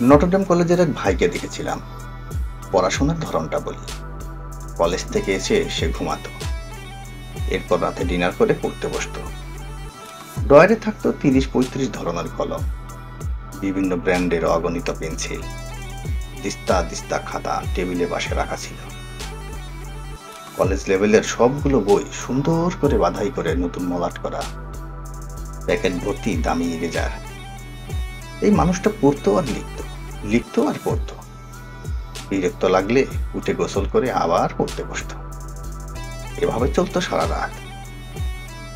Notre Dame কলেজের এক ভাইকে দেখেছিলাম। পড়াশোনার ধরনটা বলি, কলেজ থেকে এসে সে ঘুমাতো, এরপর রাতে ডিনার করে পড়তে বসতো। ড্রয়ারে থাকতো 30-35 ধরনের কলম, বিভিন্ন ব্র্যান্ডের অগণিত পেন্সিল, দিস্তা দিস্তা খাতা টেবিলে পাশে রাখা ছিল। কলেজ লেভেলের সবগুলো বই সুন্দর করে বাঁধাই করে নতুন মলাট করা, প্যাকেট ভর্তি দামি ইরেজার। এই মানুষটা পড়তো আর লিখতো, লিখতো আর পড়তো। বিরক্ত লাগলে উঠে গোসল করে আবার পড়তে বসতো। এভাবে চলতো সারা রাত।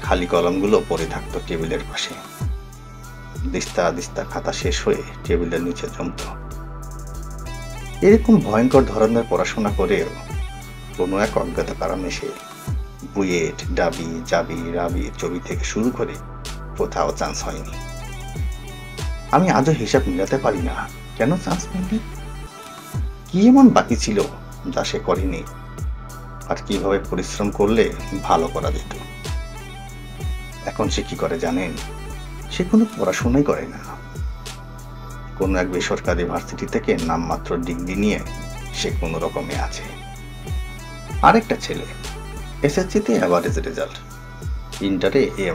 খালি কলমগুলো পড়ে থাকতো টেবিলের পাশে। দিস্তা দিস্তা খাতা শেষ হয়ে টেবিলের নিচে জমত। এরকম ভয়ঙ্কর ধরনের পড়াশোনা করেও কোনো এক অজ্ঞাত কারণে সে বুয়েট, ডাবি, জাবি, রাবি, চবি থেকে শুরু করে কোথাও চান্স হয়নি। আমি আজও হিসাব মিলাতে পারি না কেন চান্স পাইনি। কি এমন বাকি ছিল যা সে করেনি, আর কিভাবে পরিশ্রম করলে ভালো করা যেত। এখন সে কি করে জানেন? সে কোনো পড়াশোনাই করে না। কোনো এক বেসরকারি ভার্সিটি থেকে নামমাত্র ডিগ্রি নিয়ে সে কোনো রকমে আছে। আরেকটা ছেলে এসএসসিতে অ্যাভারেজ রেজাল্ট, ইন্টারে A-,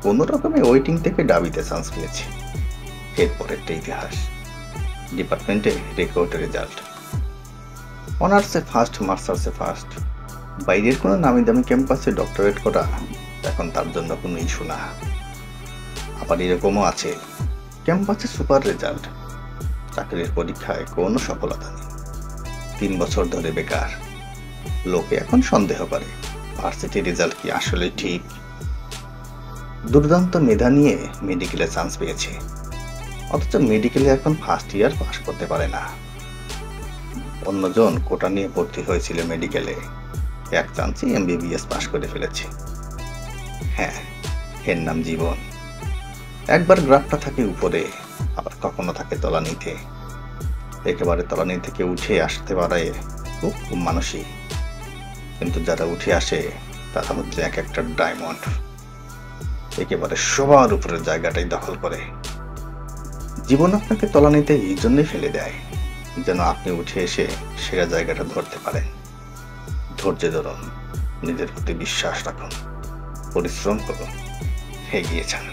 কোনো রকমে ওয়েটিং থেকে ডাবিতে চান্স পেয়েছে। এরপরেরটা ইতিহাস, ডিপার্টমেন্টে রেকর্ড রেজাল্ট, অনার্সে ফার্স্ট, মাস্টার্সে ফার্স্ট। বাইরের কোনো নামি দামি ক্যাম্পাসে ডক্টরেট করা এখন তার জন্য কোনো ইস্যু না। আবার এরকমও আছে ক্যাম্পাসে সুপার রেজাল্ট, চাকরির পরীক্ষায় কোনো সফলতা নেই, 3 বছর ধরে বেকার। লোকে এখন সন্দেহ করে ভার্সিটির রেজাল্ট কি আসলে ঠিক। দুর্দান্ত মেধা নিয়ে মেডিকেলে চান্স পেয়েছে, অথচ মেডিকেলে এখন ফার্স্ট ইয়ার পাস করতে পারে না। অন্যজন কোটা নিয়ে ভর্তি হয়েছিল মেডিকেলে, এক চান্সে MBBS পাস করে ফেলেছে। হ্যাঁ, এর নাম জীবন। একবার গ্রাফটা থাকে উপরে, আবার কখনো থাকে তলানিতে। একেবারে তলানি থেকে উঠে আসতে পারে খুব খুব মানুষই, কিন্তু যারা উঠে আসে তারা হচ্ছে এক একটা ডায়মন্ড, একেবারে সবার উপরের জায়গাটাই দখল করে। জীবন আপনাকে তলানিতে এই জন্যই ফেলে দেয় যেন আপনি উঠে এসে সেরা জায়গাটা ধরতে পারেন। ধৈর্য ধরুন, নিজের প্রতি বিশ্বাস রাখুন, পরিশ্রম করুন, এগিয়ে যান।